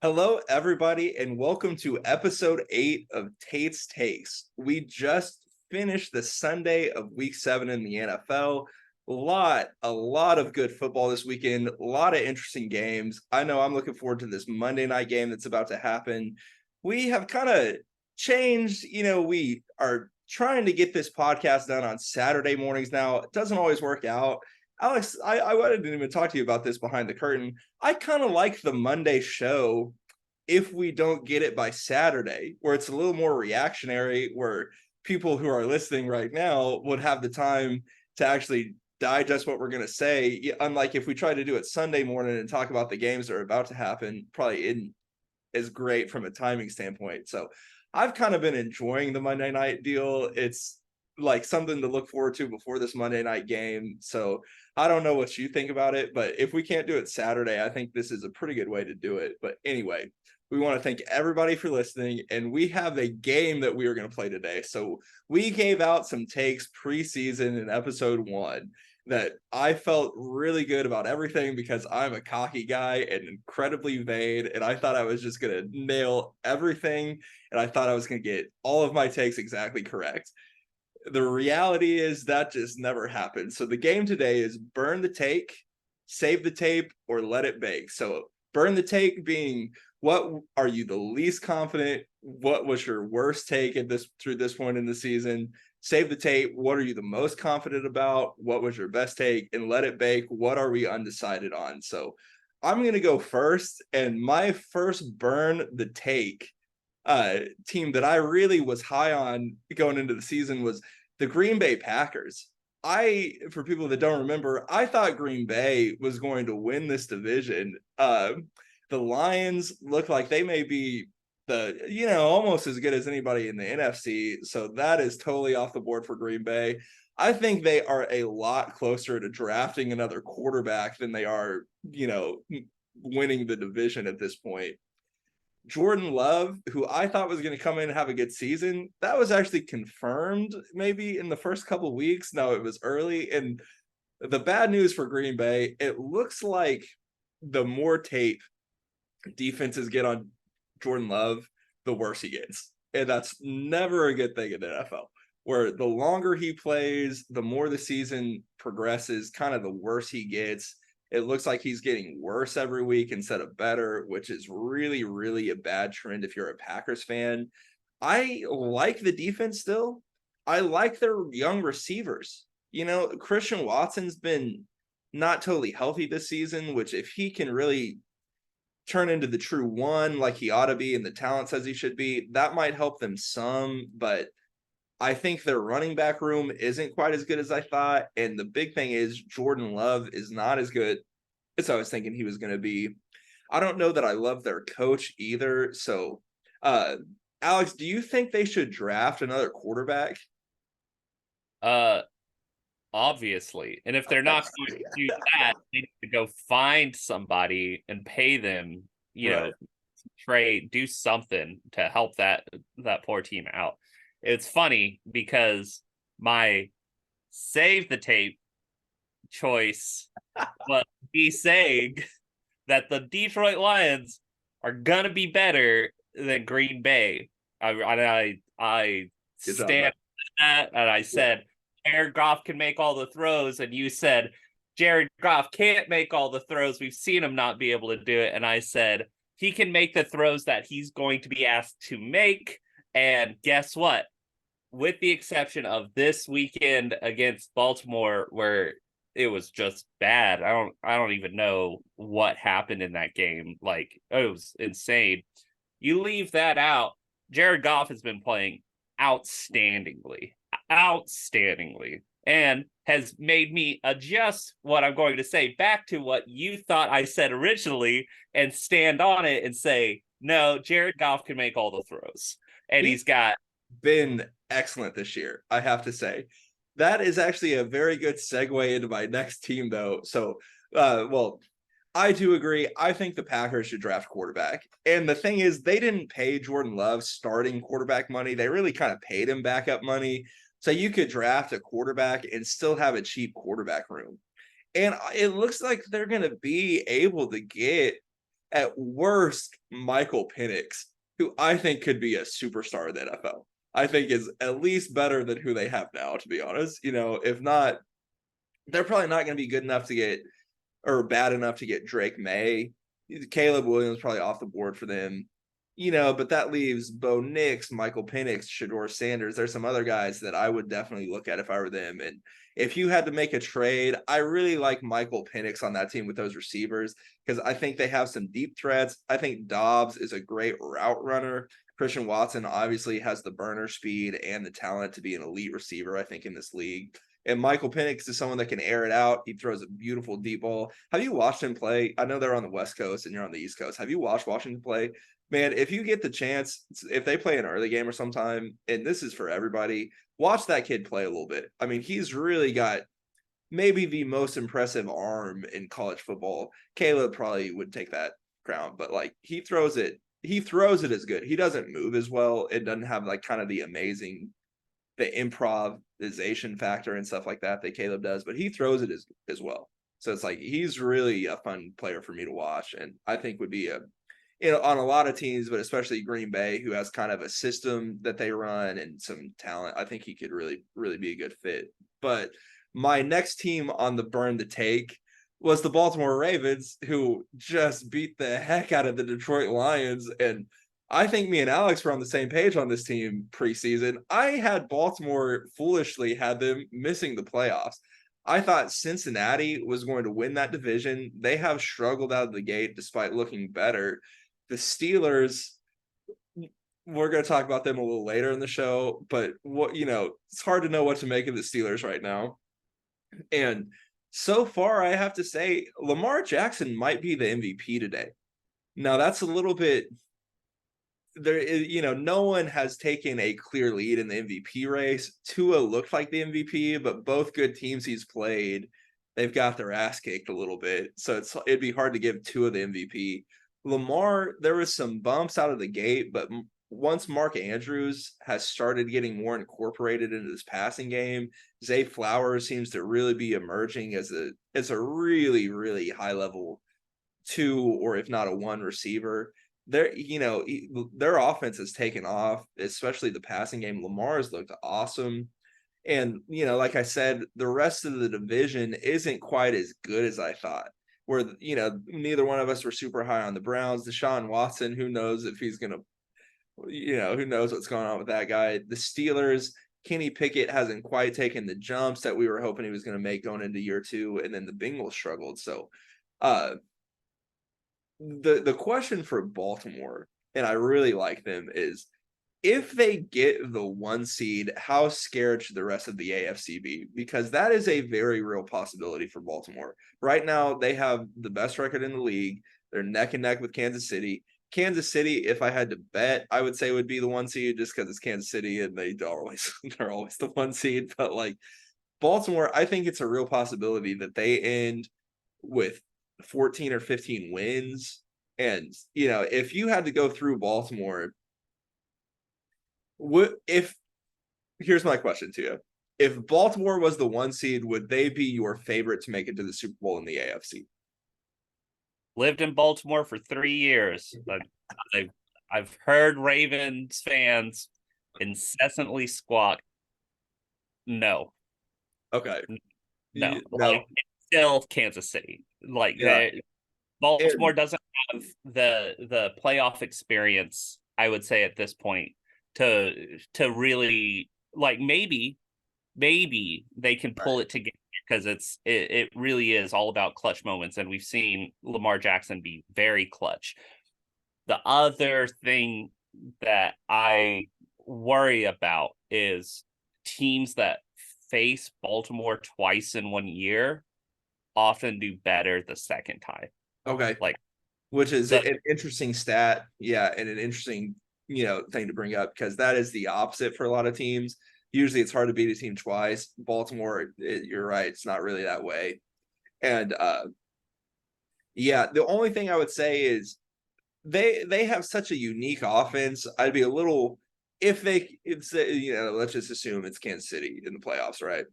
Hello, everybody, and welcome to episode 8 of Tate's Takes. We just finished the Sunday of week 7 in the NFL. A lot of good football this weekend, a lot of interesting games. I know I'm looking forward to this Monday night game that's about to happen. We have kind of changed, we are trying to get this podcast done on Saturday mornings now. It doesn't always work out. Alex, I didn't even talk to you about this behind the curtain. I kind of like the Monday show if we don't get it by Saturday, where it's a little more reactionary, where people who are listening right now would have the time to actually digest what we're going to say. Unlike if we try to do it Sunday morning and talk about the games that are about to happen, probably isn't as great from a timing standpoint. So I've kind of been enjoying the Monday night deal. It's like something to look forward to before this Monday night game. So I don't know what you think about it, but if we can't do it Saturday, I think this is a pretty good way to do it. But anyway, we want to thank everybody for listening, and we have a game that we are going to play today. So we gave out some takes preseason in episode 1 that I felt really good about everything because I'm a cocky guy and incredibly vain, and I thought I was just going to nail everything, and I thought I was going to get all of my takes exactly correct. The reality is that just never happened. So the game today is burn the take, save the tape, or let it bake. So burn the take being what are you the least confident? What was your worst take at this through this point in the season? Save the tape. What are you the most confident about? What was your best take? And let it bake. What are we undecided on? So I'm going to go first. And my first burn the take team that I really was high on going into the season was the Green Bay Packers. For people that don't remember, I thought Green Bay was going to win this division. The Lions look like they may be almost as good as anybody in the NFC. So that is totally off the board for Green Bay. I think they are a lot closer to drafting another quarterback than they are, winning the division at this point. Jordan Love, who I thought was going to come in and have a good season, that was actually confirmed maybe in the first couple of weeks. No, it was early. And the bad news for Green Bay, it looks like the more tape defenses get on Jordan Love, the worse he gets. And that's never a good thing in the NFL, where the longer he plays, the more the season progresses, kind of the worse he gets. It looks like he's getting worse every week instead of better, which is really, really a bad trend if you're a Packers fan. I like the defense still. I like their young receivers. Christian Watson's been not totally healthy this season, which if he can really turn into the true one like he ought to be and the talent says he should be, that might help them some. But I think their running back room isn't quite as good as I thought. And the big thing is Jordan Love is not as good as I was thinking he was going to be. I don't know that I love their coach either. So, Alex, do you think they should draft another quarterback? Uh, Obviously. And if they're not going to do that, they need to go find somebody and pay them, Right. trade, do something to help that poor team out. It's funny because my save the tape choice was me saying that the Detroit Lions are gonna be better than Green Bay. I Good job, man. stand that, and I Yeah. said Jared Goff can make all the throws, and you said Jared Goff can't make all the throws. We've seen him not be able to do it, and I said he can make the throws that he's going to be asked to make. And guess what? With the exception of this weekend against Baltimore, where it was just bad. I don't even know what happened in that game. Like, it was insane. You leave that out, Jared Goff has been playing outstandingly, and has made me adjust what I'm going to say back to what you thought I said originally and stand on it and say, no, Jared Goff can make all the throws. And He's he's got been excellent this year, I have to say. That is actually a very good segue into my next team, though. So, well, I do agree. I think the Packers should draft quarterback. And the thing is, they didn't pay Jordan Love starting quarterback money. They really kind of paid him backup money. So you could draft a quarterback and still have a cheap quarterback room. And it looks like they're going to be able to get at worst, Michael Penix, who I think could be a superstar in the NFL. I think is at least better than who they have now, to be honest. If not, they're probably not going to be good enough to get or bad enough to get Drake May. Caleb Williams probably off the board for them. But that leaves Bo Nix, Michael Penix, Shador Sanders. There's some other guys that I would definitely look at if I were them. And if you had to make a trade, I really like Michael Penix on that team with those receivers because I think they have some deep threats. I think Dobbs is a great route runner. Christian Watson obviously has the burner speed and the talent to be an elite receiver, I think, in this league. And Michael Penix is someone that can air it out. He throws a beautiful deep ball. Have you watched him play? I know they're on the West Coast and you're on the East Coast. Have you watched Washington play? Man, if you get the chance, if they play an early game or sometime, and this is for everybody, watch that kid play a little bit. I mean, he's really got maybe the most impressive arm in college football. Caleb probably would take that crown, but like he throws it as good. He doesn't move as well. It doesn't have like kind of the improvisation factor and stuff like that Caleb does, but he throws it as well. So it's like he's really a fun player for me to watch, and I think would be on a lot of teams, but especially Green Bay, who has kind of a system that they run and some talent. I think he could really, really be a good fit. But my next team on the burn to take was the Baltimore Ravens, who just beat the heck out of the Detroit Lions. And I think me and Alex were on the same page on this team preseason. I had Baltimore foolishly had them missing the playoffs. I thought Cincinnati was going to win that division. They have struggled out of the gate despite looking better. The Steelers, we're going to talk about them a little later in the show, but it's hard to know what to make of the Steelers right now. And so far, I have to say, Lamar Jackson might be the MVP today. Now, that's a little bit there is, no one has taken a clear lead in the MVP race. Tua looked like the MVP, but both good teams he's played, they've got their ass kicked a little bit. So it'd be hard to give Tua the MVP. Lamar, there was some bumps out of the gate, but once Mark Andrews has started getting more incorporated into this passing game, Zay Flowers seems to really be emerging as a really, really high level 2 or if not a 1 receiver. Their offense has taken off, especially the passing game. Lamar's looked awesome. And, like I said, the rest of the division isn't quite as good as I thought. Where, neither one of us were super high on the Browns. Deshaun Watson, who knows if he's going to, who knows what's going on with that guy. The Steelers, Kenny Pickett hasn't quite taken the jumps that we were hoping he was going to make going into year 2. And then the Bengals struggled. So, the question for Baltimore, and I really like them, is if they get the 1 seed, how scared should the rest of the AFC be? Because that is a very real possibility for Baltimore. Right now, they have the best record in the league. They're neck and neck with Kansas City. Kansas City, if I had to bet, I would say would be the 1 seed just because it's Kansas City and they're always the 1 seed. But like Baltimore, I think it's a real possibility that they end with 14 or 15 wins. And, if you had to go through Baltimore, here's my question to you. If Baltimore was the 1 seed, would they be your favorite to make it to the Super Bowl in the AFC? Lived in Baltimore for 3 years. I've heard Ravens fans incessantly squawk, no. Okay. No. No. Like, it's still Kansas City. Like, Yeah. Baltimore doesn't have the playoff experience, I would say, at this point to really, like, maybe they can pull it together because it really is all about clutch moments, and we've seen Lamar Jackson be very clutch. The other thing that I worry about is teams that face Baltimore twice in 1 year often do better the second time. Okay. Like, which is an interesting stat. Yeah. And an interesting, thing to bring up because that is the opposite for a lot of teams. Usually it's hard to beat a team twice. Baltimore, you're right. It's not really that way. And the only thing I would say is they have such a unique offense. I'd be a little, let's just assume it's Kansas City in the playoffs, right?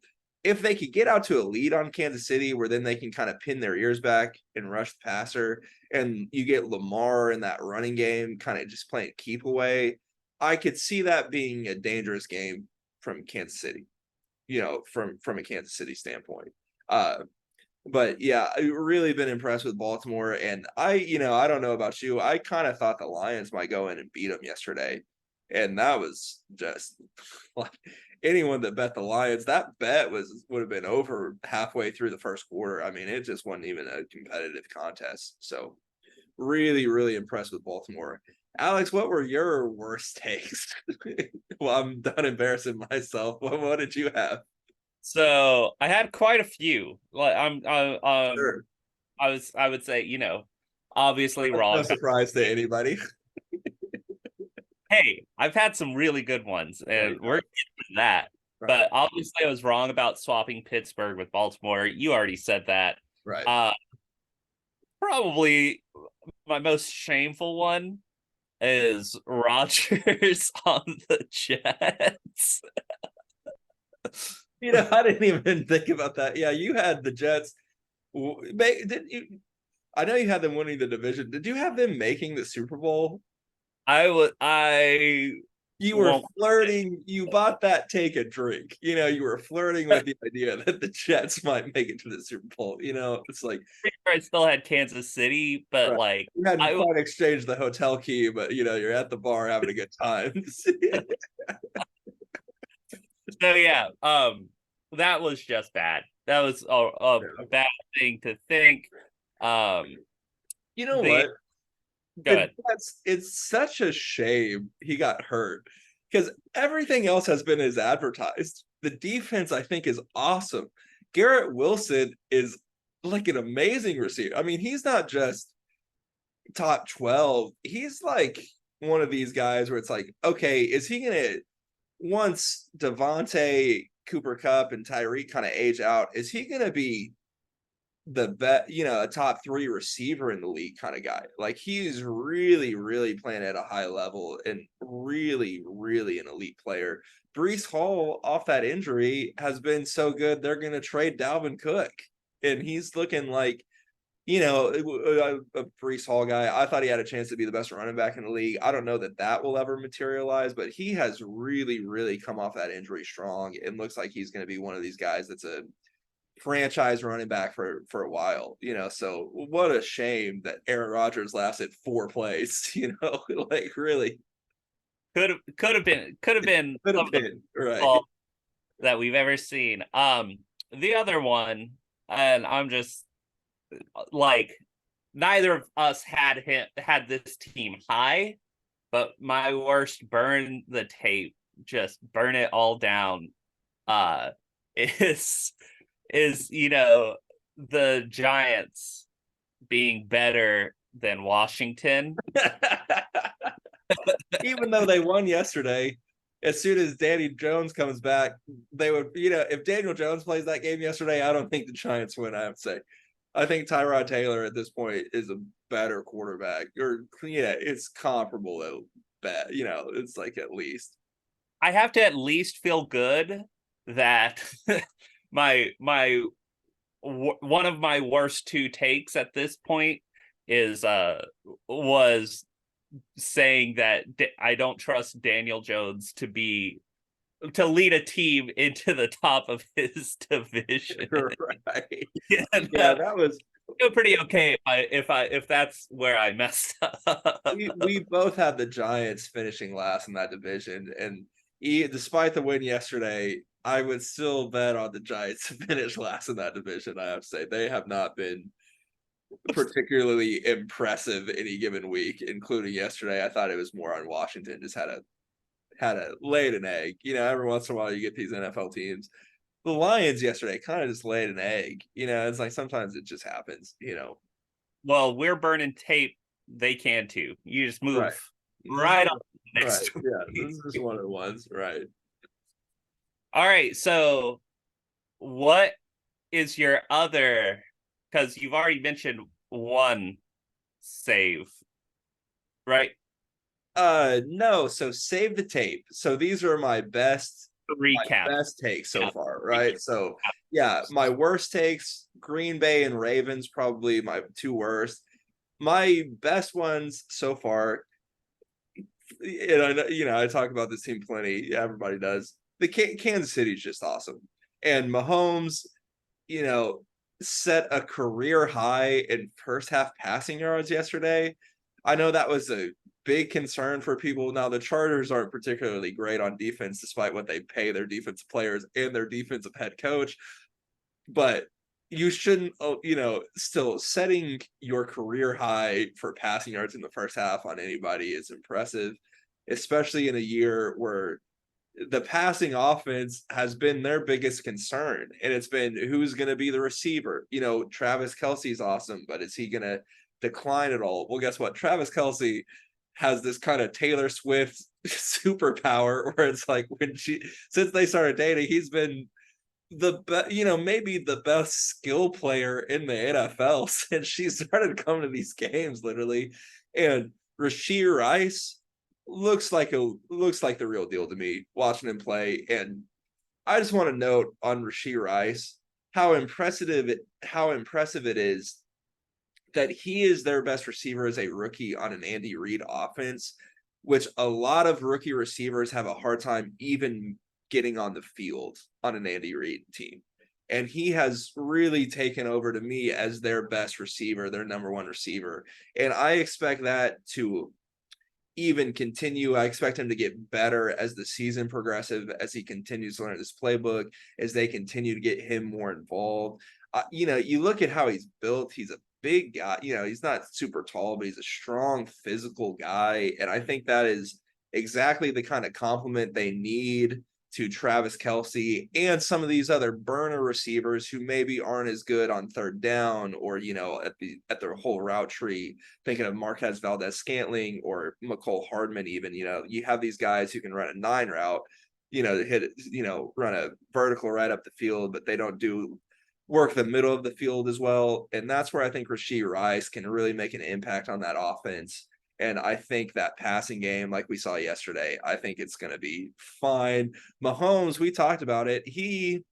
if they could get out to a lead on Kansas City, where then they can kind of pin their ears back and rush the passer, and you get Lamar in that running game, kind of just playing keep away, I could see that being a dangerous game from Kansas City, from a Kansas City standpoint. But yeah, I've really been impressed with Baltimore, and I don't know about you, I kind of thought the Lions might go in and beat them yesterday, and that was just like anyone that bet the Lions, that bet would have been over halfway through the first quarter. I mean, it just wasn't even a competitive contest. So really, really impressed with Baltimore. Alex, what were your worst takes? Well, I'm done embarrassing myself. What did you have? So I had quite a few. Like Sure. I would say, obviously That's no wrong. surprise to anybody. Hey, I've had some really good ones, There and you we're go. getting to that. Right. But obviously, I was wrong about swapping Pittsburgh with Baltimore. You already said that. Right. Uh, Probably my most shameful one is Rodgers on the Jets. I didn't even think about that. Yeah, you had the Jets. Did you? I know you had them winning the division. Did you have them making the Super Bowl? I You were won't. flirting. You bought that take a drink. You were flirting with the idea that the Jets might make it to the Super Bowl. It's like, I still had Kansas City, but right. like You hadn't I quite exchanged the hotel key, but you're at the bar having a good time. so yeah, that was just bad. That was a bad thing to think. Um, You know the what? Good. It's such a shame he got hurt, because everything else has been as advertised. The defense, I think, is awesome. Garrett Wilson is like an amazing receiver. I mean, he's not just top 12. He's like one of these guys where it's like, okay, is he gonna, once Devontae, Cooper Kupp, and Tyreek kind of age out, is he gonna be the bet, a top 3 receiver in the league kind of guy? Like, he's really, really playing at a high level and really, really an elite player. Brees Hall, off that injury, has been so good, they're going to trade Dalvin Cook. And he's looking like, a Brees Hall guy. I thought he had a chance to be the best running back in the league. I don't know that will ever materialize, but he has really, really come off that injury strong. It looks like he's going to be one of these guys that's a franchise running back for a while. So what a shame that Aaron Rodgers lasted 4 plays. Like, really Could have been could some have of the been right. ball that we've ever seen. The other one, and I'm just like, neither of us had this team high, but my worst burn the tape, just burn it all down. Uh, is the Giants being better than Washington. Even though they won yesterday, as soon as Danny Jones comes back, they would, if Daniel Jones plays that game yesterday, I don't think the Giants win. I have to say, I think Tyrod Taylor at this point is a better quarterback, or it's comparable at best. It's like, at least I have to at least feel good that my one of my worst 2 takes at this point is was saying that I don't trust Daniel Jones to lead a team into the top of his division. right. And, Yeah, that was. feel pretty okay if that's where I messed up. We both had the Giants finishing last in that division, and despite the win yesterday, I would still bet on the Giants to finish last in that division. I have to say, they have not been particularly impressive any given week, including yesterday. I thought it was more on Washington. Just had a laid an egg. Every once in a while you get these NFL teams. The Lions yesterday kind of just laid an egg. It's like sometimes it just happens. Well, we're burning tape. They can too. You just move Right. right on Right. next Yeah. week. This is just one of the ones. Right. All right. So, what is your other? Because you've already mentioned one save, right? No. So save the tape. So these are my best my recap. best take so Yeah. far, right? So yeah, my worst takes, Green Bay and Ravens, probably my two worst. My best ones so far, and I know, I talk about this team plenty. Everybody does. The Kansas City is just awesome. And Mahomes, you know, set a career high in first half passing yards yesterday. I know that was a big concern for people. Now, the Chargers aren't particularly great on defense, despite what they pay their defensive players and their defensive head coach. But you shouldn't, still setting your career high for passing yards in the first half on anybody is impressive, especially in a year where the passing offense has been their biggest concern. And it's been who's going to be the receiver. Travis Kelsey's awesome, but is he going to decline at all? Well, guess what? Travis Kelsey has this kind of Taylor Swift superpower where it's like since they started dating, he's been maybe the best skill player in the NFL since she started coming to these games, literally. And Rashee Rice looks like the real deal to me watching him play. And I just want to note on Rashee Rice how impressive it is that he is their best receiver as a rookie on an Andy Reid offense, which a lot of rookie receivers have a hard time even getting on the field on an Andy Reid team. And he has really taken over to me as their best receiver, their number one receiver. And I expect that to even continue. I expect him to get better as the season progresses, as he continues to learn this playbook, as they continue to get him more involved. You look at how he's built. He's a big guy. He's not super tall, but he's a strong physical guy. And I think that is exactly the kind of compliment they need to Travis Kelsey and some of these other burner receivers who maybe aren't as good on third down or, at their whole route tree, thinking of Marquez Valdez-Scantling or McCole Hardman even. You have these guys who can run a 9 route, run a vertical right up the field, but they don't do work the middle of the field as well. And that's where I think Rashee Rice can really make an impact on that offense. And I think that passing game, like we saw yesterday, I think it's going to be fine. Mahomes, we talked about it. He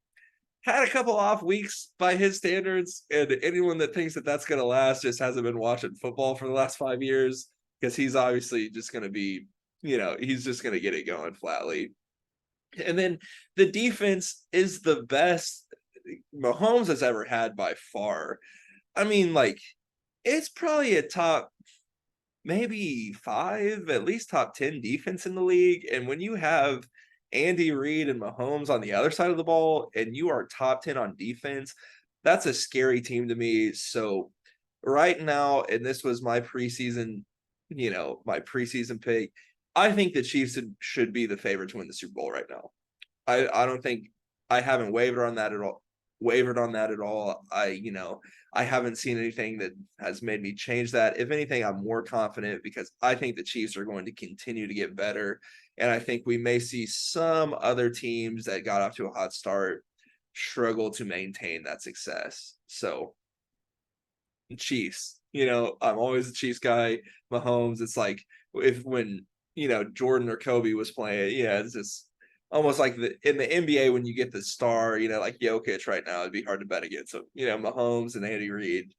had a couple off weeks by his standards. And anyone that thinks that that's going to last just hasn't been watching football for the last 5 years, because he's obviously just going to be, he's just going to get it going flatly. And then the defense is the best Mahomes has ever had by far. I mean, it's probably a top maybe 5, at least top 10 defense in the league. And when you have Andy Reid and Mahomes on the other side of the ball and you are top 10 on defense, that's a scary team to me. So right now, and this was my preseason pick, I think the Chiefs should be the favorite to win the Super Bowl right now. I don't think I haven't wavered on that at all. I haven't seen anything that has made me change that. If anything, I'm more confident because I think the Chiefs are going to continue to get better. And I think we may see some other teams that got off to a hot start struggle to maintain that success. So Chiefs, I'm always a Chiefs guy. Mahomes, it's like when Jordan or Kobe was playing, it's just almost like in the NBA when you get the star, like Jokic right now, it'd be hard to bet against him. Mahomes and Andy Reid,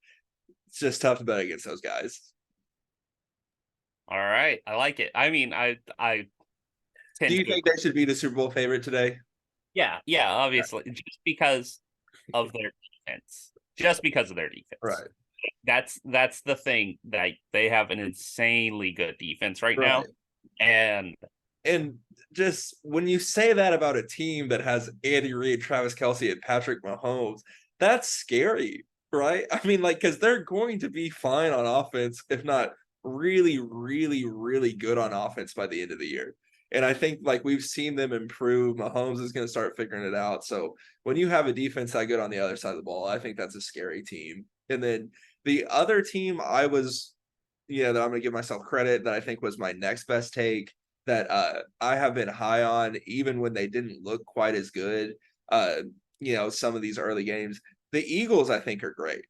it's just tough to bet against those guys. All right, I like it. I mean, I tend Do you to think they should be the Super Bowl favorite today? Yeah, obviously, just because of their defense. Just because of their defense. Right. That's the thing, that they have an insanely good defense right now. And just when you say that about a team that has Andy Reid, Travis Kelsey, and Patrick Mahomes, that's scary, right? I mean, because they're going to be fine on offense, if not really, really, really good on offense by the end of the year. And I think we've seen them improve. Mahomes is going to start figuring it out. So when you have a defense that good on the other side of the ball, I think that's a scary team. And then the other team that I'm going to give myself credit, that I think was my next best take, that I have been high on even when they didn't look quite as good. Some of these early games, the Eagles I think are great.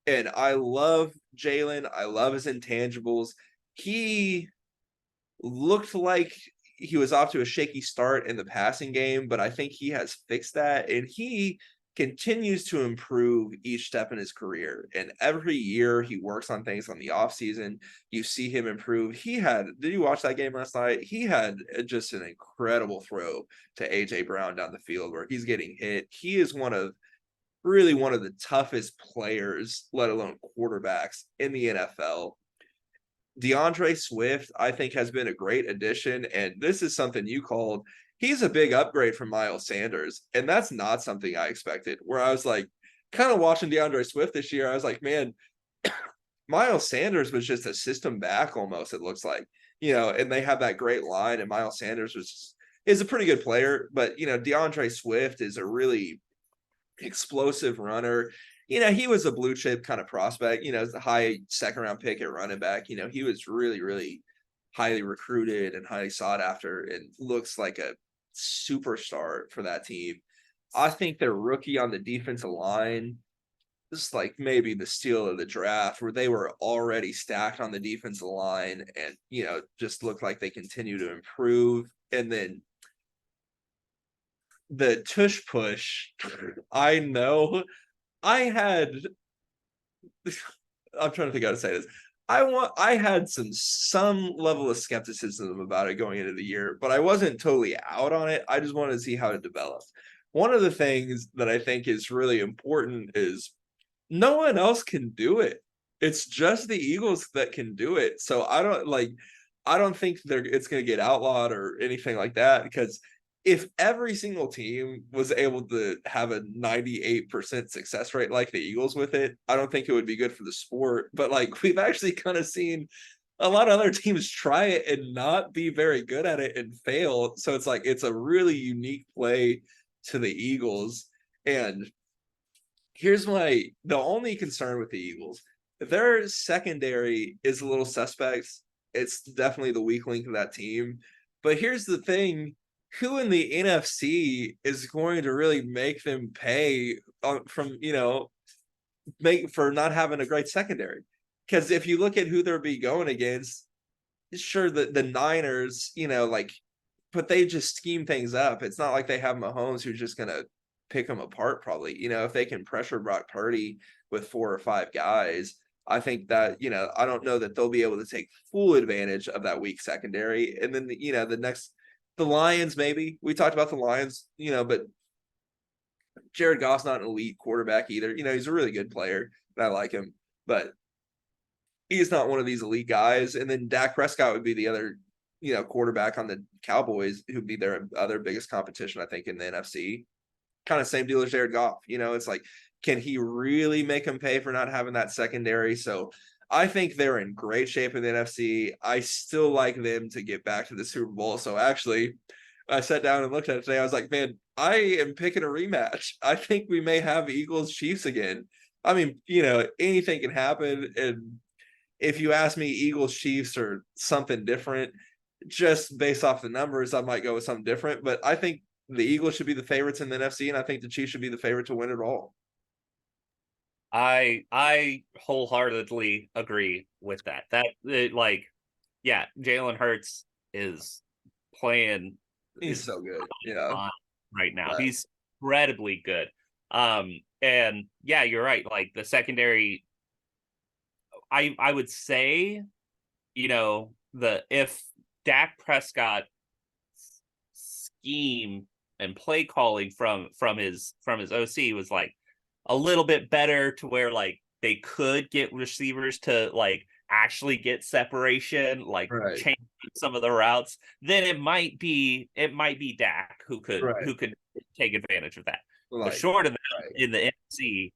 And I love Jalen. I love his intangibles. He looked like he was off to a shaky start in the passing game, but I think he has fixed that, and he continues to improve each step in his career. And every year he works on things on the offseason. You see him improve. Did you watch that game last night? He had just an incredible throw to AJ Brown down the field where he's getting hit. He is really one of the toughest players, let alone quarterbacks in the NFL. DeAndre Swift, I think, has been a great addition. And this is something you called. He's a big upgrade from Miles Sanders. And that's not something I expected, where I was like, kind of watching DeAndre Swift this year, I was like, man, Miles Sanders was just a system back almost, it looks like, and they have that great line. And Miles Sanders is a pretty good player. But, DeAndre Swift is a really explosive runner. He was a blue chip kind of prospect, as a high second round pick at running back. He was really, really highly recruited and highly sought after and looks like a superstar for that team. I think their rookie on the defensive line is like maybe the steal of the draft, where they were already stacked on the defensive line and, just looked like they continue to improve. And then the tush push, I know I had I'm trying to think how to say this. I had some level of skepticism about it going into the year, but I wasn't totally out on it. I just wanted to see how it developed. One of the things that I think is really important is no one else can do it. It's just the Eagles that can do it. So I don't think it's going to get outlawed or anything like that, because if every single team was able to have a 98% success rate like the Eagles with it, I don't think it would be good for the sport. But we've actually kind of seen a lot of other teams try it and not be very good at it and fail. So it's a really unique play to the Eagles. And here's the only concern with the Eagles. Their secondary is a little suspect. It's definitely the weak link of that team. But here's the thing. Who in the NFC is going to really make them pay for not having a great secondary? Because if you look at who they'll be going against, sure, the Niners, but they just scheme things up. It's not like they have Mahomes who's just going to pick them apart, probably. If they can pressure Brock Purdy with 4 or 5 guys, I think that, I don't know that they'll be able to take full advantage of that weak secondary. And then, the Lions, maybe. We talked about the Lions, but Jared Goff's not an elite quarterback either. He's a really good player, and I like him, but he's not one of these elite guys. And then Dak Prescott would be the other, quarterback on the Cowboys, who'd be their other biggest competition, I think, in the NFC. Kind of same deal as Jared Goff. It's like, can he really make him pay for not having that secondary? So I think they're in great shape in the NFC. I still like them to get back to the Super Bowl. So actually, I sat down and looked at it today. I was like, man, I am picking a rematch. I think we may have Eagles Chiefs again. I mean, anything can happen. And if you ask me, Eagles Chiefs or something different, just based off the numbers, I might go with something different. But I think the Eagles should be the favorites in the NFC, and I think the Chiefs should be the favorite to win it all. I wholeheartedly agree with that. Jalen Hurts is playing. He's so good, yeah. Right now, Right. he's incredibly good. And yeah, you're right. Like the secondary, I would say, if Dak Prescott scheme and play calling from his OC was a little bit better, to where they could get receivers to actually get separation, Right. change some of the routes, then it might be Dak who could take advantage of that. But short of that, in the NFC,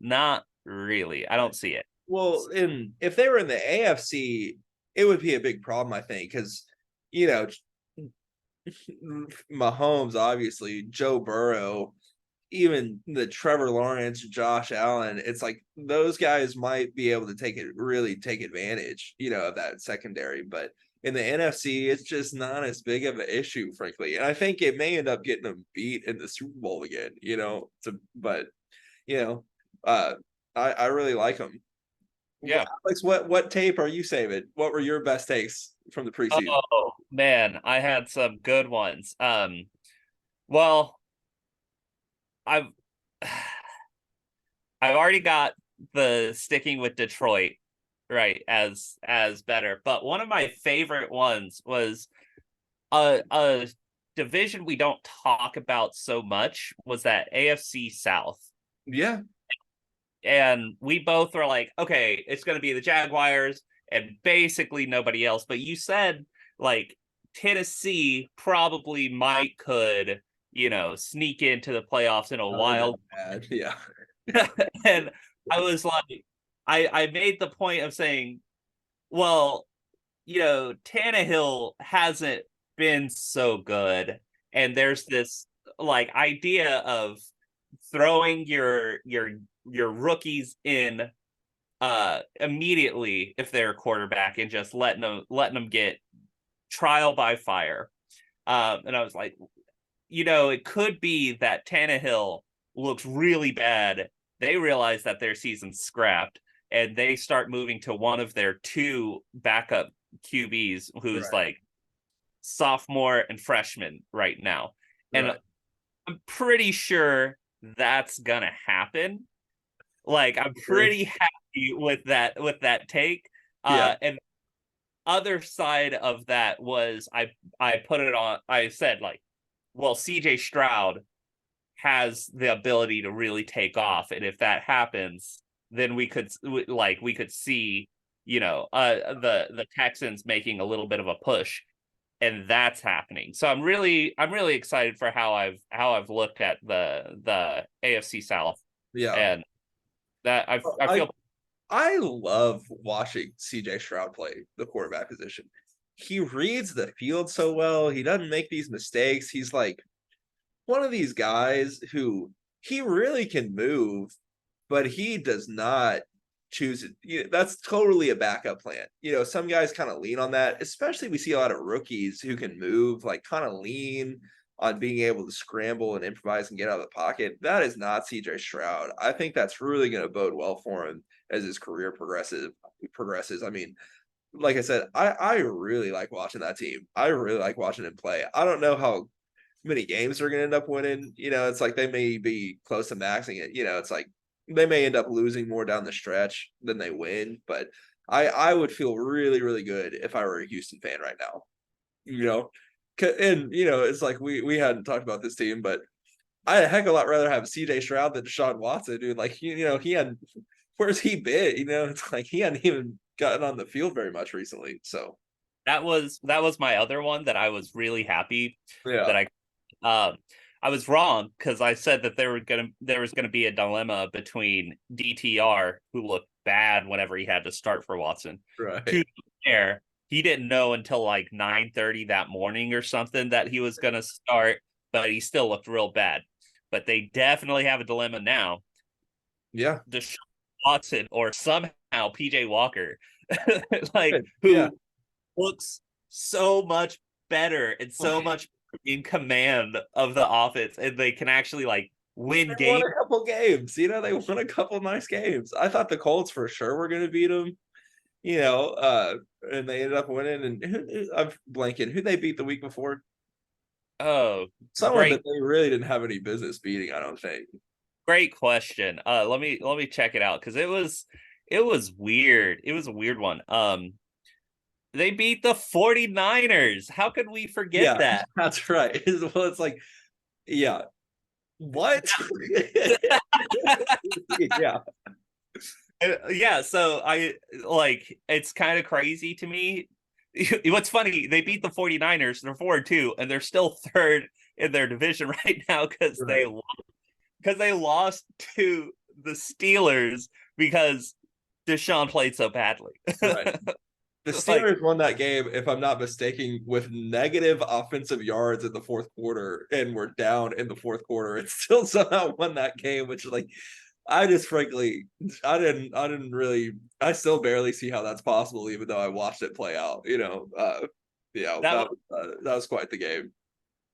not really. I don't see it. Well, if they were in the AFC, it would be a big problem, I think, because Mahomes, obviously, Joe Burrow, even the Trevor Lawrence, Josh Allen, it's like those guys might be able to really take advantage, of that secondary. But in the NFC, it's just not as big of an issue, frankly. And I think it may end up getting them beat in the Super Bowl again, but I really like them. Yeah. Alex, what tape are you saving? What were your best takes from the preseason? Oh man, I had some good ones. Well, I've I've already got the sticking with Detroit right as better, but one of my favorite ones was a division we don't talk about so much was that AFC South. Yeah, And we both were like, okay, it's going to be the Jaguars and basically nobody else. But you said like Tennessee probably might could, sneak into the playoffs in a not that wild. bad. Yeah, And I was like, I made the point of saying, well, Tannehill hasn't been so good, and there's this like idea of throwing your rookies in immediately if they're a quarterback and just letting them get trial by fire. And I was like, it could be that Tannehill looks really bad. They realize that their season's scrapped and they start moving to one of their two backup QBs who's right, like sophomore and freshman right now. And right. I'm pretty sure that's gonna happen. Like I'm Agree. pretty happy with that take. Yeah, And other side of that was I put it on. I said like, well, CJ Stroud has the ability to really take off, and if that happens, then we could see the Texans making a little bit of a push, and that's happening. So I'm really excited for how I've looked at the AFC South, yeah. and that I I feel I love watching CJ Stroud play the quarterback position. He reads the field so well. He doesn't make these mistakes. He's like one of these guys who he really can move, but he does not choose it. That's totally a backup plan. Some guys kind of lean on that, especially we see a lot of rookies who can move, like kind of lean on being able to scramble and improvise and get out of the pocket. That is not CJ Stroud. I think that's really going to bode well for him as his career progresses. I mean, like I said, I really like watching that team. I really like watching him play. I don't know how many games they're going to end up winning. It's like they may be close to maxing it. It's like they may end up losing more down the stretch than they win. But I would feel really, really good if I were a Houston fan right now. You know, and it's like we hadn't talked about this team, but I'd a heck of a lot rather have C.J. Stroud than Deshaun Watson, dude. Like he had where's he been? It's like he hadn't even gotten on the field very much recently. So that was my other one that I was really happy yeah, that I was wrong because I said that there was gonna be a dilemma between DTR, who looked bad whenever he had to start for Watson, right, to there. He didn't know until like 9:30 that morning or something that he was gonna start, but he still looked real bad. But they definitely have a dilemma now. yeah, Deshaun Watson or somehow PJ Walker, like good. Yeah. who looks so much better and so much in command of the offense, and they can actually like They win won games. a couple games. They won a couple nice games. I thought the Colts for sure were going to beat them. You know, uh, and they ended up winning. And I'm blanking. Who they beat the week before? Oh, Someone great, that they really didn't have any business beating. I don't think. great question. Let me check it out because it was weird. It was a weird one. They beat the 49ers. How could we forget Yeah, that? that's right. Well, it's like, yeah, what? Yeah, Yeah, so I like it's kind of crazy to me. What's funny, they beat the 49ers, they're 4-2, and they're still third in their division right now right, because they lost to the Steelers because Deshaun played so badly. right. The Like Steelers won that game, if I'm not mistaken, with negative offensive yards in the fourth quarter, and were down in the fourth quarter, and still somehow won that game. Which, like, I just frankly, I didn't really, I still barely see how that's possible, even though I watched it play out. Yeah, that that was quite the game.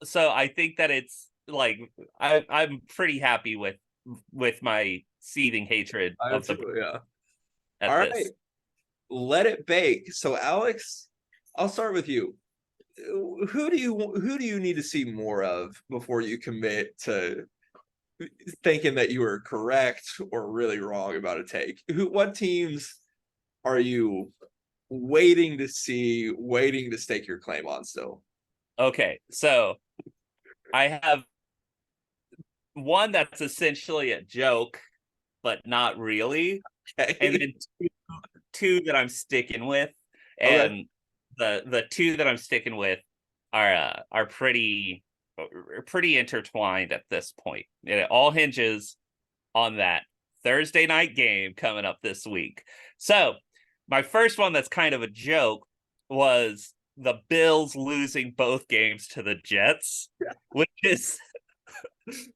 so I think that it's like I'm pretty happy with my seething hatred I of too, yeah, All at right, this. let it bake. So, Alex, I'll start with you. Who do you need to see more of before you commit to thinking that you were correct or really wrong about a take? What teams are you waiting to see, waiting to stake your claim on still? Okay, so I have one that's essentially a joke, but not really, and Okay. then two that I'm sticking with, Okay. and the two that I'm sticking with are pretty intertwined at this point. And it all hinges on that Thursday night game coming up this week. So, my first one that's kind of a joke was the Bills losing both games to the Jets, which is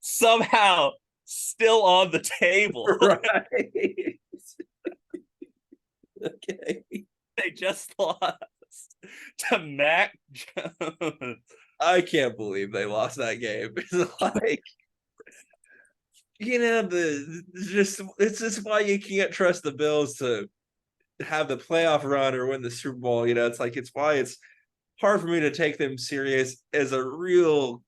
somehow still on the table. Right. Okay. They just lost to Mac Jones. I can't believe they lost that game. It's like, the just it's just why you can't trust the Bills to have the playoff run or win the Super Bowl. It's like it's why it's hard for me to take them serious as a real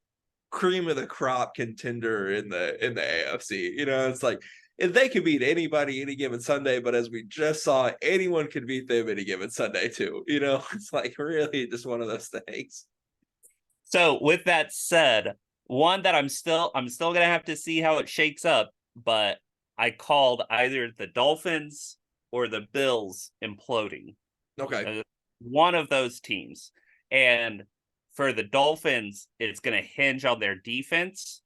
cream of the crop contender in the AFC. It's like if they could beat anybody any given Sunday, but as we just saw, anyone could beat them any given Sunday too. It's like really just one of those things. So with that said, one that I'm still gonna have to see how it shakes up, but I called either the Dolphins or the Bills imploding. Okay. One of those teams. And for the Dolphins, it's gonna hinge on their defense,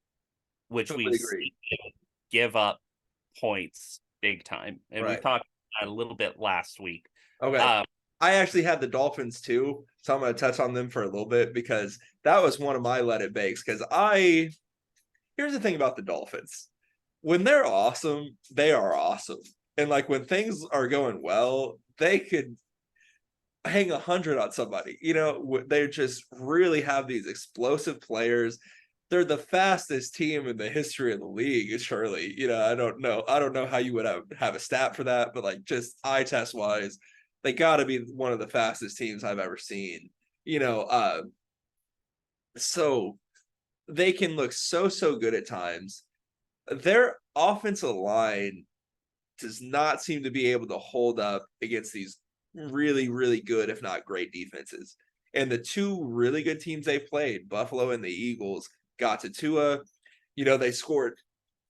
which Totally we've agree. seen give up points big time. And we've Right. talked about a little bit last week. Okay. Um, I actually had the Dolphins too, so I'm going to touch on them for a little bit because that was one of my let it bakes. Here's the thing about the Dolphins: when they're awesome, they are awesome, and like when things are going well, they could hang 100 on somebody. They just really have these explosive players. They're the fastest team in the history of the league, surely. I don't know how you would have a stat for that, but like just eye test wise, they got to be one of the fastest teams I've ever seen. You know, uh, so they can look so good at times. Their offensive line does not seem to be able to hold up against these really, really good, if not great defenses. And the two really good teams they played, Buffalo and the Eagles, got to Tua. They scored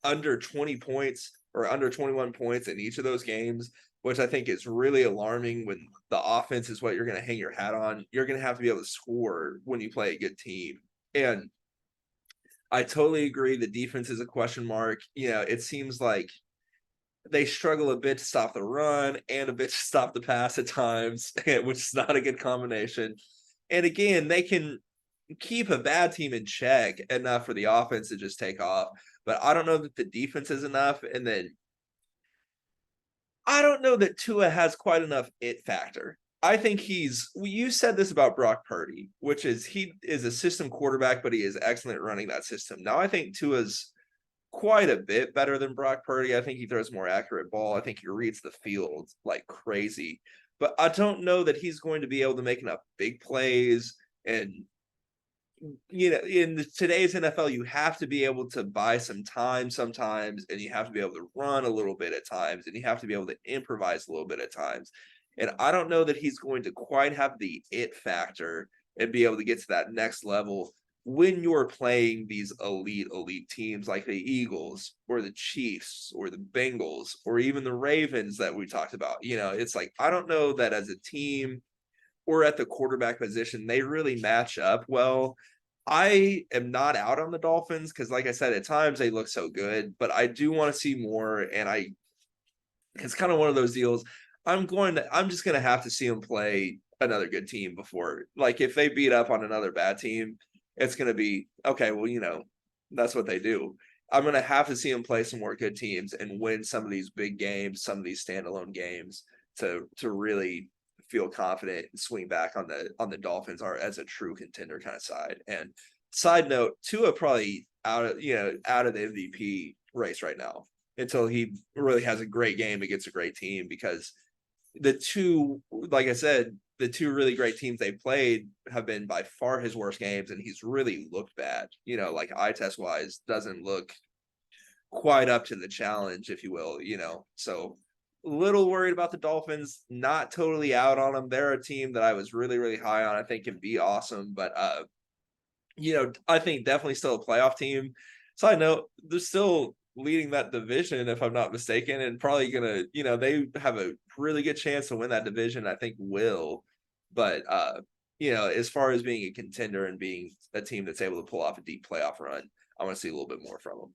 under 20 points or under 21 points in each of those games, which I think is really alarming when the offense is what you're going to hang your hat on. You're going to have to be able to score when you play a good team. And I totally agree. The defense is a question mark. It seems like they struggle a bit to stop the run and a bit to stop the pass at times, which is not a good combination. And again, they can keep a bad team in check enough for the offense to just take off. But I don't know that the defense is enough. And then I don't know that Tua has quite enough it factor. I think you said this about Brock Purdy, which is he is a system quarterback, but he is excellent at running that system. Now I think Tua's quite a bit better than Brock Purdy. I think he throws more accurate ball. I think he reads the field like crazy. But I don't know that he's going to be able to make enough big plays. And in today's NFL, you have to be able to buy some time sometimes, and you have to be able to run a little bit at times, and you have to be able to improvise a little bit at times. And I don't know that he's going to quite have the it factor and be able to get to that next level when you're playing these elite teams like the Eagles or the Chiefs or the Bengals or even the Ravens that we talked about. It's like I don't know that as a team or at the quarterback position they really match up well. I am not out on the Dolphins because, like I said, at times they look so good, but I do want to see more. And it's kind of one of those deals. I'm just going to have to see them play another good team before, like, if they beat up on another bad team, it's going to be okay. Well, that's what they do. I'm going to have to see them play some more good teams and win some of these big games, some of these standalone games to really feel confident and swing back on the Dolphins are as a true contender kind of side. And side note, Tua probably out of the MVP race right now until he really has a great game against a great team because the two, like I said, the two really great teams they played have been by far his worst games, and he's really looked bad. Like eye test wise, doesn't look quite up to the challenge, if you will. So a little worried about the Dolphins. Not totally out on them. They're a team that I was really, really high on. I think can be awesome, but I think definitely still a playoff team. Side note, they're still leading that division, if I'm not mistaken, and probably gonna, they have a really good chance to win that division. I think will, but as far as being a contender and being a team that's able to pull off a deep playoff run, I want to see a little bit more from them.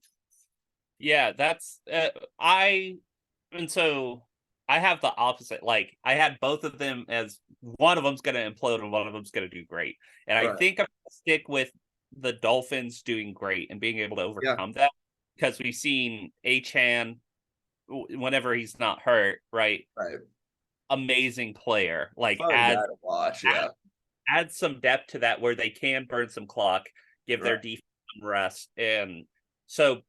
Yeah, that's and so I have the opposite. Like I had both of them as one of them's going to implode and one of them's going to do great. And I Right. think I'm going to stick with the Dolphins doing great and being able to Yeah. overcome that because we've seen Achan whenever he's not hurt, right? Right. Amazing player. Like Fun guy to watch. Yeah. add some depth to that where they can burn some clock, give their Right. defense some rest. And so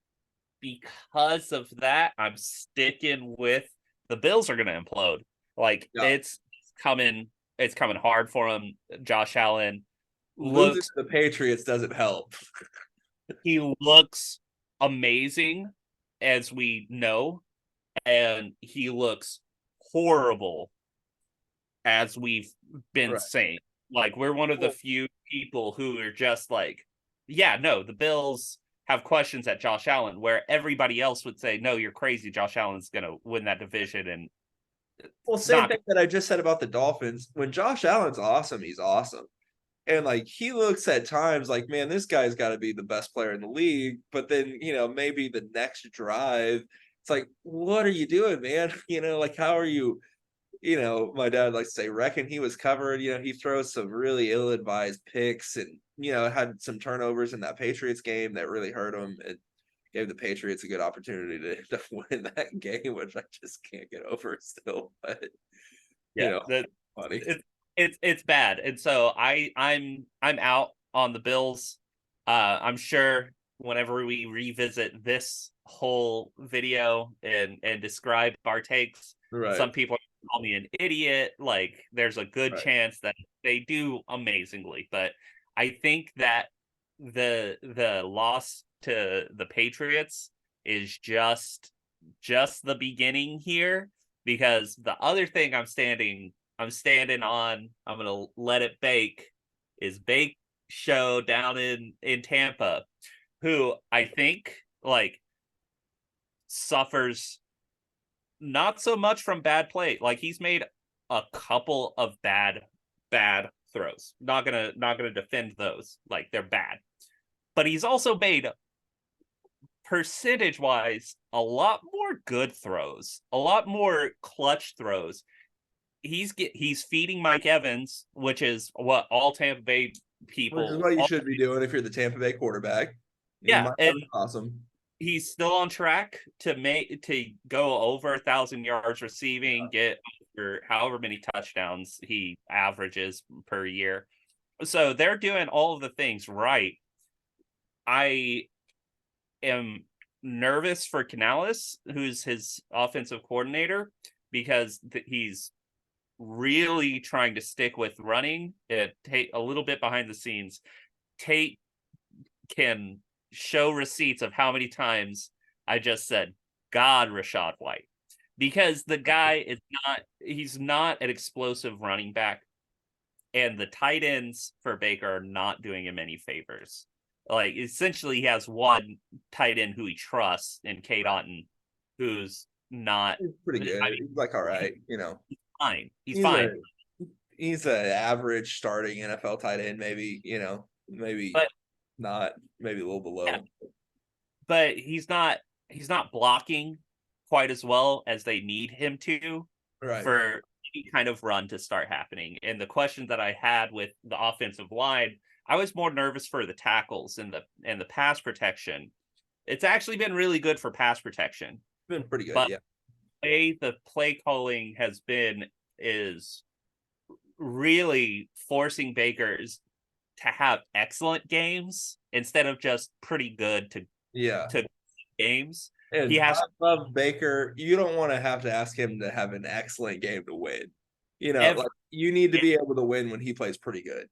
because of that, I'm sticking with the Bills are going to implode. Like Yeah. it's coming hard for him. Josh Allen Losing looks to the Patriots doesn't help. he looks amazing as we know, and he looks horrible as we've been Right. saying. Like we're one of the Well, few people who are just like, yeah, no, the Bills have questions at Josh Allen, where everybody else would say, no, you're crazy. Josh Allen's going to win that division, and same not. thing that I just said about the Dolphins. When Josh Allen's awesome, he's awesome. And like he looks at times like, man, this guy's got to be the best player in the league. But then, maybe the next drive, it's like, what are you doing, man? Like, how are you? My dad likes to say, reckon he was covered. He throws some really ill advised picks and, had some turnovers in that Patriots game that really hurt him. And gave the Patriots a good opportunity to win that game, which I just can't get over still. But you Yeah, know, that funny. it's bad, and so I'm out on the Bills. I'm sure whenever we revisit this whole video and describe our takes, Right, some people call me an idiot. Like there's a good right. chance that they do amazingly, but I think that the loss to the Patriots is just the beginning here because the other thing I'm standing on, I'm gonna let it bake, is Bake Show down in Tampa, who I think like suffers not so much from bad play. Like he's made a couple of bad throws. Not gonna defend those. Like they're bad. But he's also made percentage wise a lot more good throws, a lot more clutch throws. He's feeding Mike Evans, which is what all Tampa Bay Which is people. what you should be doing if you're the Tampa Bay quarterback. You Yeah, might and have awesome. he's still on track to go over 1,000 yards receiving, get over however many touchdowns he averages per year. So they're doing all of the things right. I am nervous for Canales, who's his offensive coordinator, because he's really trying to stick with running it. Tate a little bit behind the scenes. Tate can show receipts of how many times I just said, God, Rashad White. Because the guy he's not an explosive running back. And the tight ends for Baker are not doing him any favors. Like essentially he has one tight end who he trusts in Kate Otten, who's not He's pretty good. I mean, He's like all right. he's fine. He's He's a fine. he's an average starting NFL tight end, maybe, maybe But not, maybe a little yeah, below. but he's not blocking quite as well as they need him to Right. for any kind of run to start happening. And the question that I had with the offensive line, I was more nervous for the tackles and the pass protection. It's actually been really good for pass protection, Been pretty good, but yeah. the play calling has been is really forcing Baker's to have excellent games instead of just pretty good Yeah. to games. As He I has love Baker, you don't want to have to ask him to have an excellent game to win. every Like you need to be able to win when he plays pretty good.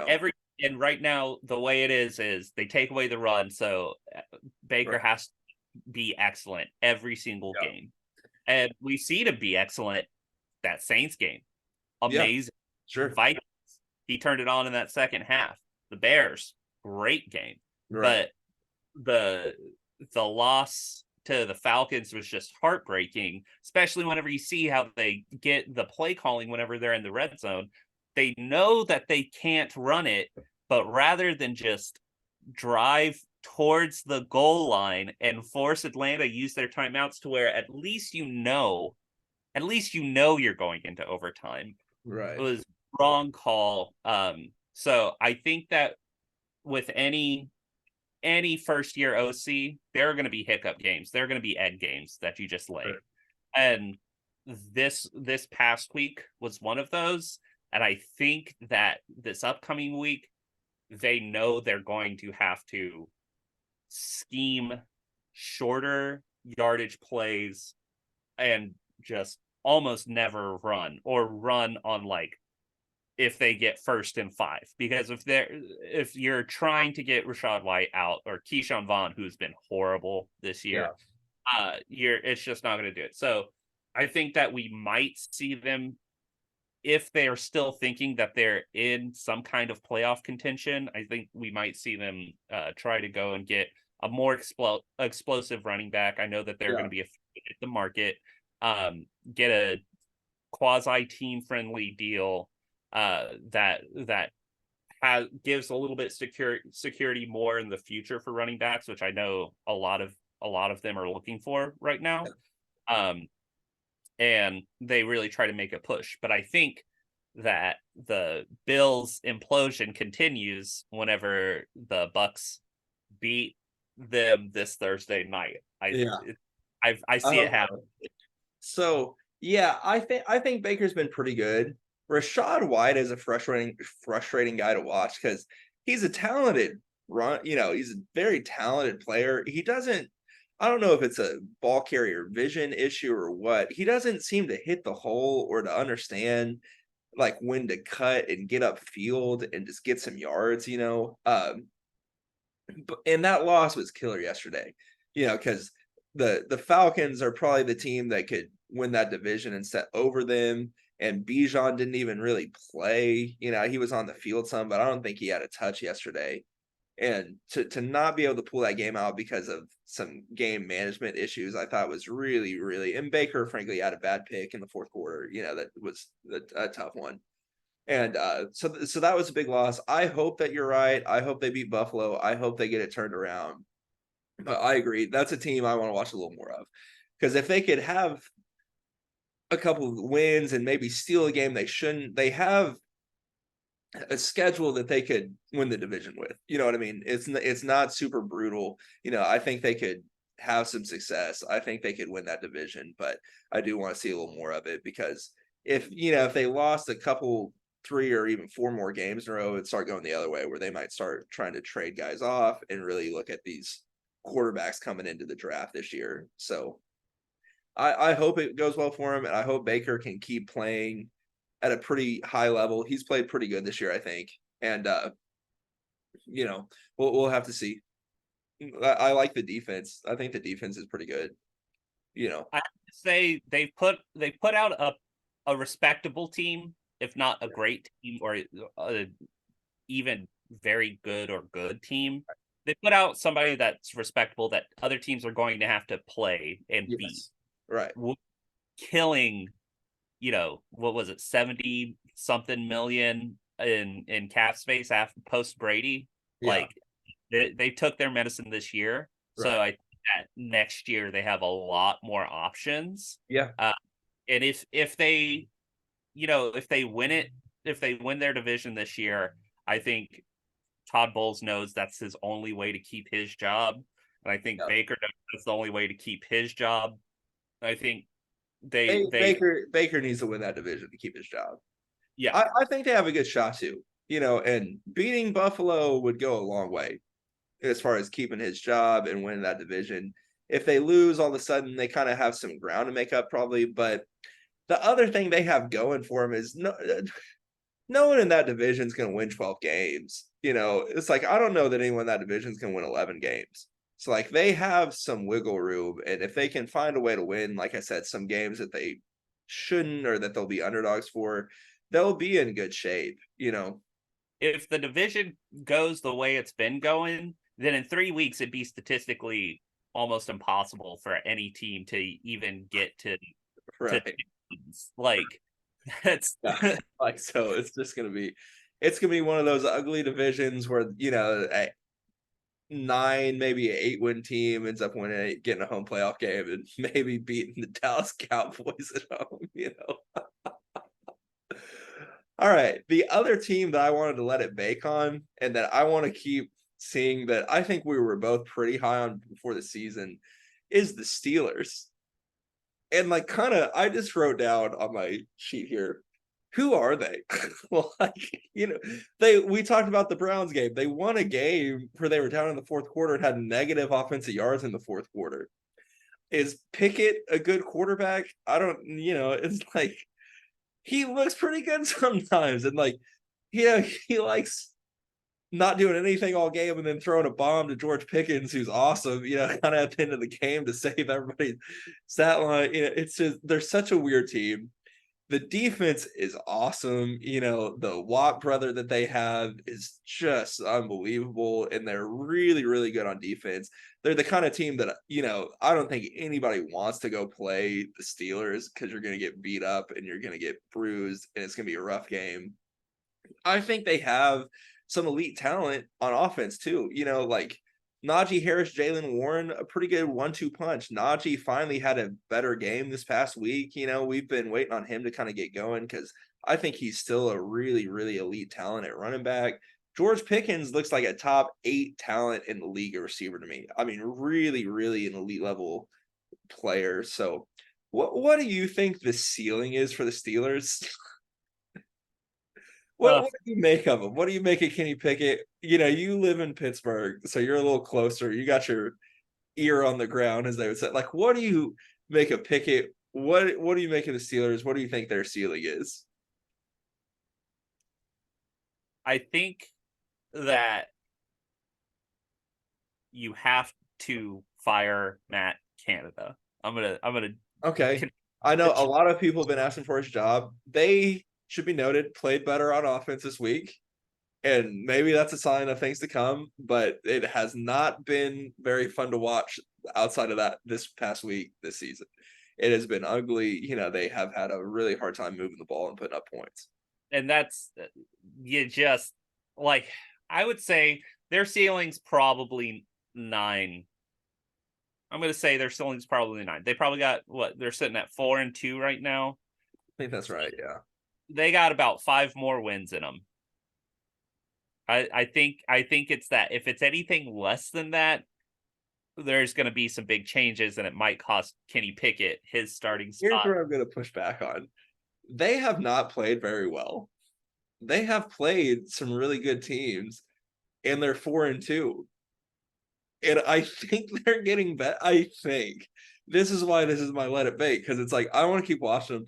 every and right now the way it is they take away the run, so Baker Right. has to be excellent every single Yeah. game. And we see him be excellent that Saints game. Yeah. Amazing. Sure. Vikings, he turned it on in that second half. The Bears, great game. Right. But the the loss to the Falcons was just heartbreaking, especially whenever you see how they get the play calling whenever they're in the red zone. They know that they can't run it, but rather than just drive towards the goal line and force Atlanta use their timeouts to where at least you know you're going into overtime. It Right. was wrong call. So I think that with any first year OC, there are going to be hiccup games. There are going to be end games that you just lay. Sure. And this past week was one of those. And I think that this upcoming week, they know they're going to have to scheme shorter yardage plays and just almost never run or run on like if they get 1st and 5, because if you're trying to get Rashad White out or Keyshawn Vaughn, who's been horrible this year, Yeah. it's just not going to do it. So I think that we might see them, if they're still thinking that they're in some kind of playoff contention. I think we might see them try to go and get a more explosive running back. I know that they're Yeah. going to be at the market, get a quasi team friendly deal that gives a little bit security more in the future for running backs, which I know a lot of them are looking for right now. And they really try to make a push. But I think that the Bills implosion continues whenever the Bucks beat them this Thursday night. Yeah. I I see it hope happen. so. So yeah, I think Baker's been pretty good. Rashad White is a frustrating guy to watch because he's a talented he's a very talented player. He doesn't I don't know if it's a ball carrier vision issue or what. He doesn't seem to hit the hole or to understand like when to cut and get up field and just get some yards. And that loss was killer yesterday, because the Falcons are probably the team that could win that division and set over them. And Bijan didn't even really play. He was on the field some, but I don't think he had a touch yesterday. And to not be able to pull that game out because of some game management issues, I thought was really, really. And Baker, frankly, had a bad pick in the fourth quarter. That was a tough one. And so that was a big loss. I hope that you're right. I hope they beat Buffalo. I hope they get it turned around. But I agree. That's a team I want to watch a little more of. Because if they could have a couple of wins and maybe steal a game they shouldn't, they have a schedule that they could win the division with. You know what I mean? It's not super brutal. I think they could have some success. I think they could win that division, but I do want to see a little more of it because if they lost a couple 3 or even 4 more games in a row, it'd start going the other way where they might start trying to trade guys off and really look at these quarterbacks coming into the draft this year. So I hope it goes well for him, and I hope Baker can keep playing at a pretty high level. He's played pretty good this year, I think, and we'll have to see. I like the defense. I think the defense is pretty good. I have to say they put out a respectable team, if not a great team or a even very good or good team. They put out somebody that's respectable that other teams are going to have to play and beat. Yes, right. Killing, what was it, 70 something million in cap space after post Brady. Yeah, Like they took their medicine this year. So right. I think that next year they have a lot more options. Yeah, And if they win their division this year, I think Todd Bowles knows that's his only way to keep his job. And I think yeah. Baker knows that's the only way to keep his job. I think they Baker needs to win that division to keep his job. yeah. I think they have a good shot too. And beating Buffalo would go a long way as far as keeping his job and winning that division. If they lose, all of a sudden they kind of have some ground to make up, probably. But the other thing they have going for them is no one in that division is going to win 12 games. It's like, I don't know that anyone in that division is going to win 11 games. So, like, they have some wiggle room. And if they can find a way to win, like I said, some games that they shouldn't or that they'll be underdogs for, they'll be in good shape. If the division goes the way it's been going, then in 3 weeks it'd be statistically almost impossible for any team to even get to Right. like that's Yeah. Like, so it's gonna be one of those ugly divisions where a 9, maybe an 8-win team ends up winning, getting a home playoff game, and maybe beating the Dallas Cowboys at home. All right, the other team that I wanted to let it bake on, and that I want to keep seeing, that I think we were both pretty high on before the season, is the Steelers. And like, kind of, I just wrote down on my sheet here, who are they? Well, like, we talked about the Browns game. They won a game where they were down in the fourth quarter and had negative offensive yards in the fourth quarter. Is Pickett a good quarterback? I don't, it's like, he looks pretty good sometimes. And like, he likes not doing anything all game and then throwing a bomb to George Pickens, who's awesome, kind of at the end of the game to save everybody's stat line. It's just, they're such a weird team. The defense is awesome. The Watt brother that they have is just unbelievable, and they're really, really good on defense. They're the kind of team that, I don't think anybody wants to go play the Steelers, because you're going to get beat up and you're going to get bruised, and it's going to be a rough game. I think they have some elite talent on offense too. Like Najee Harris, Jalen Warren, a pretty good 1-2 punch. Najee finally had a better game this past week. We've been waiting on him to kind of get going, because I think he's still a really, really elite talent at running back. George Pickens looks like a top 8 talent in the league at receiver to me. I mean, really, really an elite level player. So what do you think the ceiling is for the Steelers? What do you make of him? What do you make of Kenny Pickett? You live in Pittsburgh, so you're a little closer. You got your ear on the ground, as they would say. Like, what do you make of Pickett? What do you make of the Steelers? What do you think their ceiling is? I think that you have to fire Matt Canada. I'm gonna Okay. I know a lot of people have been asking for his job. They, should be noted, played better on offense this week. And maybe that's a sign of things to come, but it has not been very fun to watch outside of that this past week, this season. It has been ugly. They have had a really hard time moving the ball and putting up points. And that's, you just, like, I would say their ceiling's probably 9. I'm going to say their ceiling's probably 9. They probably got, they're sitting at 4-2 right now. I think that's right, yeah. They got about 5 more wins in them. I think it's that. If it's anything less than that, there's going to be some big changes, and it might cost Kenny Pickett his starting spot. Here's where I'm going to push back on. They have not played very well. They have played some really good teams, and they're 4-2. And I think they're getting better. I think this is why this is my let it bake, because it's like, I want to keep watching them.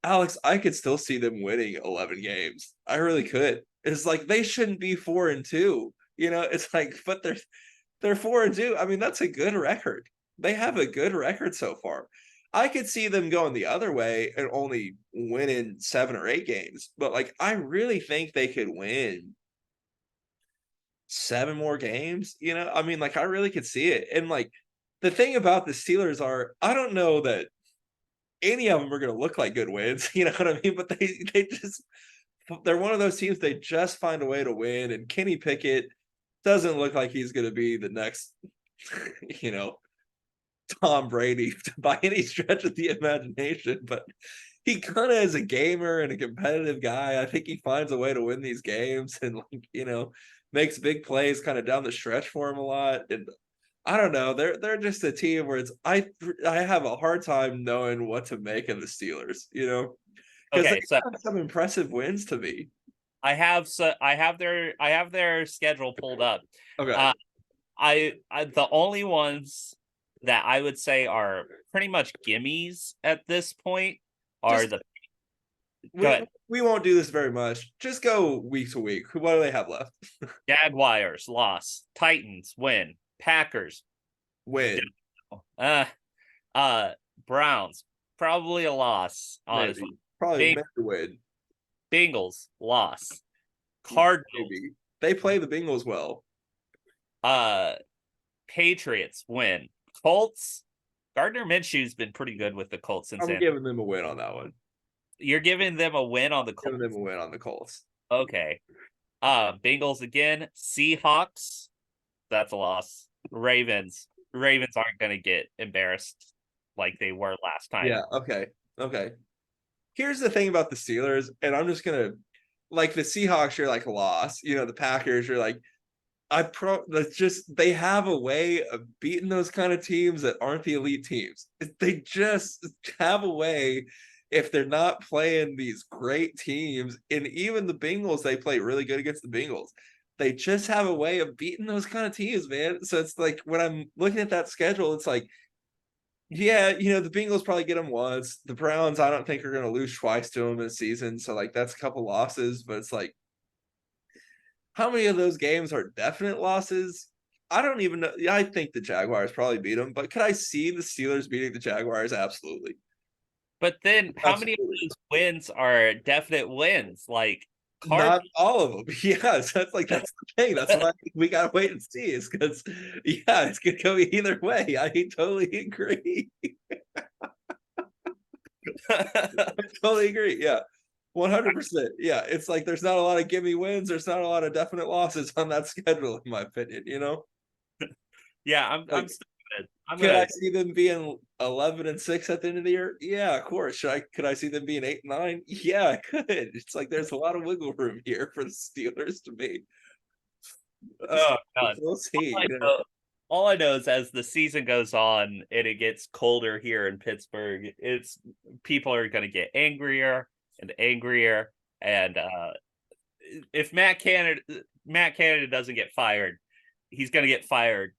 Alex, I could still see them winning 11 games. I really could. It's like, they shouldn't be 4-2. It's like, but they're 4-2. I mean, that's a good record. They have a good record so far. I could see them going the other way and only winning 7 or 8 games, but like, I really think they could win 7 more games. I mean, like, I really could see it. And like, the thing about the Steelers are, I don't know that any of them are going to look like good wins. You know what I mean? But they're one of those teams, they just find a way to win. And Kenny Pickett doesn't look like he's going to be the next, Tom Brady by any stretch of the imagination, but he kind of is a gamer and a competitive guy. I think he finds a way to win these games, and makes big plays kind of down the stretch for him a lot. And I don't know, they're just a team where I have a hard time knowing what to make of the Steelers, because they have some impressive wins to me. I have their schedule pulled up. Okay. I the only ones that I would say are pretty much gimmies at this point are Just the we good we won't do this very much. Just go week to week. What do they have left? Jaguars loss, Titans win, Packers Win, uh uh Browns probably a loss, honestly. maybe. Probably Beng- maybe win. Bengals loss, Cardinals Maybe. They play the Bengals well. uh Patriots win, Colts. Gardner Minshew's been pretty good with the Colts since I'm then. giving them a win on that one. You're giving them a win on the Giving them Colts. a win on the Colts. Okay. Bengals again, Seahawks. That's a loss. Ravens aren't going to get embarrassed like they were last time. Yeah, okay. Okay. Here's the thing about the Steelers, and I'm just gonna like the Seahawks, you're like a loss. The Packers, you're like, that's just they have a way of beating those kind of teams that aren't the elite teams. They just have a way if they're not playing these great teams, and even the Bengals, they play really good against the Bengals. They just have a way of beating those kind of teams, man. So it's like when I'm looking at that schedule, it's like, yeah, the Bengals probably get them once. The Browns, I don't think are going to lose twice to them this season. So like that's a couple losses, but it's like how many of those games are definite losses? I don't even know. Yeah, I think the Jaguars probably beat them, but could I see the Steelers beating the Jaguars? Absolutely. But then how many of Absolutely. those wins are definite wins? Like Not Cardinals. all of them. Yes, that's the thing. That's why we gotta wait and see. Is because it's gonna go either way. I totally agree. I totally agree. Yeah. 100%. Yeah. It's like there's not a lot of gimme wins. There's not a lot of definite losses on that schedule, in my opinion. Yeah, Like, I'm still good. I'm could I gonna see them being 11-6 at the end of the year? Yeah, of course. Could I see them being 8-9? Yeah, I could. It's like there's a lot of wiggle room here for the Steelers to be. oh god. We'll see. All I know, all I know is as the season goes on and it gets colder here in Pittsburgh, it's people are gonna get angrier and angrier. And if Matt Canada doesn't get fired, he's gonna get fired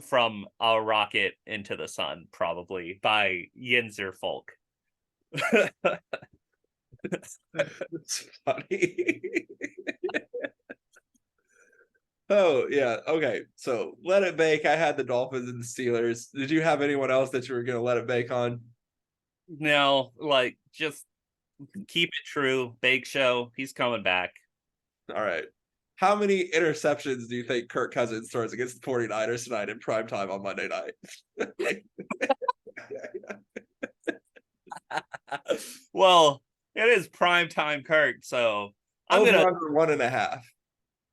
from a rocket into the sun, probably by Yinzer Folk. It's funny. Oh, yeah. Okay. So let it bake. I had the Dolphins and the Steelers. Did you have anyone else that you were going to let it bake on? No, like just keep it true. Bake Show, he's coming back. All right. How many interceptions do you think Kirk Cousins throws against the 49ers tonight in prime time on Monday night? Well, it is prime time Kirk, so I'm Over gonna under 1.5.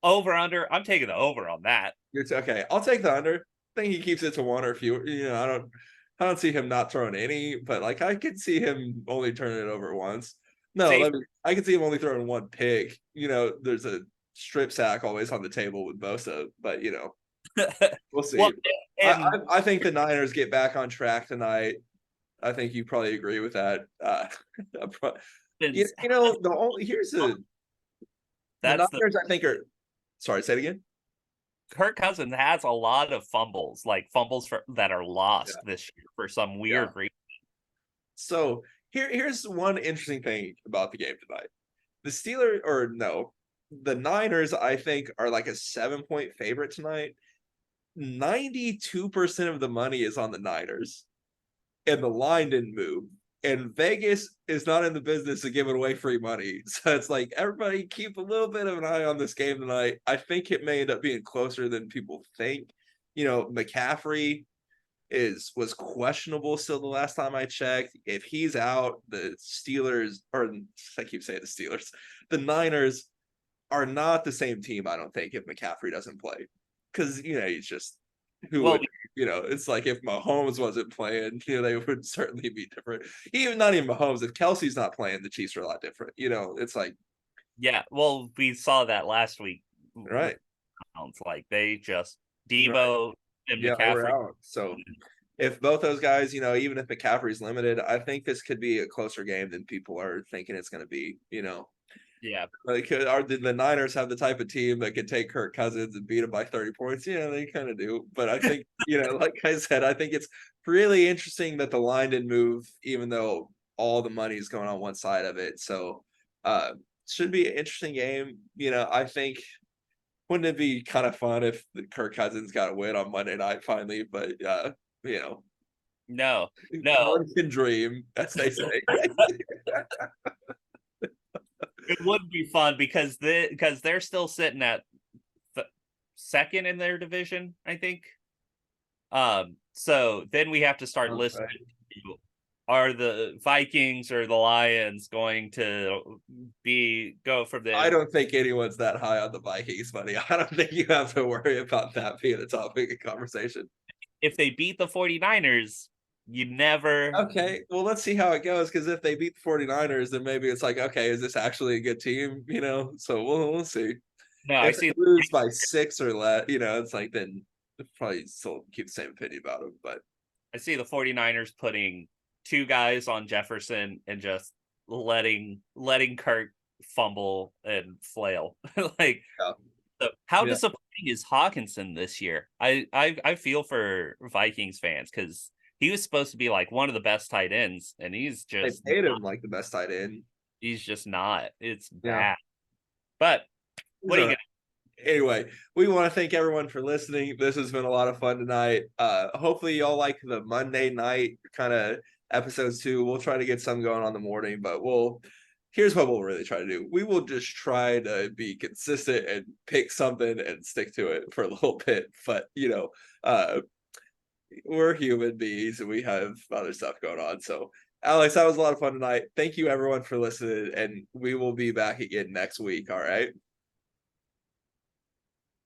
over under. I'm taking the over on that. Okay. I'll take the under. I think he keeps it to one or fewer. I don't see him not throwing any, but like I could see him only turning it over once. No, Safe. I could see him only throwing one pick. There's a strip sack always on the table with Bosa, but we'll see. Well, and I think the Niners get back on track tonight. I think you probably agree with that. The only here's the that's the Niners. I think are sorry. Say it again. Kirk Cousins has a lot of fumbles, like that are lost Yeah. this year for some Yeah. weird reason. So here's one interesting thing about the game tonight. The Niners, I think, are like a 7-point favorite tonight. 92% of the money is on the Niners, and the line didn't move. And Vegas is not in the business of giving away free money. So it's like everybody keep a little bit of an eye on this game tonight. I think it may end up being closer than people think. McCaffrey was questionable still the last time I checked. If he's out, the Steelers, or I keep saying the Steelers, the Niners are not the same team, I don't think, if McCaffrey doesn't play. Because, he's just who Well, would, it's like if Mahomes wasn't playing, they would certainly be different. Even not even Mahomes, if Kelsey's not playing, the Chiefs are a lot different. It's like, yeah, well, we saw that last week. right. Like they just Debo Right. and Yeah, they were McCaffrey. out. So if both those guys, even if McCaffrey's limited, I think this could be a closer game than people are thinking it's going to be. Yeah. Like, did the Niners have the type of team that could take Kirk Cousins and beat him by 30 points? Yeah, they kind of do. But I think, like I said, I think it's really interesting that the line didn't move, even though all the money is going on one side of it. So, should be an interesting game. I think, wouldn't it be kind of fun if Kirk Cousins got a win on Monday night finally? But, you know, No, no. one can dream, as they say. It would be fun because they're still sitting at second in their division, I think. So then we have to start listening. Okay. Are the Vikings or the Lions going to go from I the? don't think anyone's that high on the Vikings, buddy. I don't think you have to worry about that being a topic of conversation. If they beat the 49ers, you never. Okay, well, let's see how it goes, because if they beat the 49ers, then maybe it's like, okay, is this actually a good team? So we'll see. No, I If they see. lose by 6 or less, it's like, then probably still keep the same opinion about them. But I see the 49ers putting two guys on Jefferson and just letting Kirk fumble and flail. Like, yeah, so how yeah. disappointing is Hawkinson this year? I feel for Vikings fans because he was supposed to be like one of the best tight ends, and They paid him like the best tight end. he's just not. It's Yeah. bad. But He's what are all you right. Anyway, we want to thank everyone for listening. This has been a lot of fun tonight. Hopefully y'all like the Monday night kind of episodes too. We'll try to get some going on the morning, but here's what we'll really try to do. We will just try to be consistent and pick something and stick to it for a little bit. But uh we're human beings and we have other stuff going on. So Alex, that was a lot of fun tonight. Thank you everyone for listening, and we will be back again next week. All right.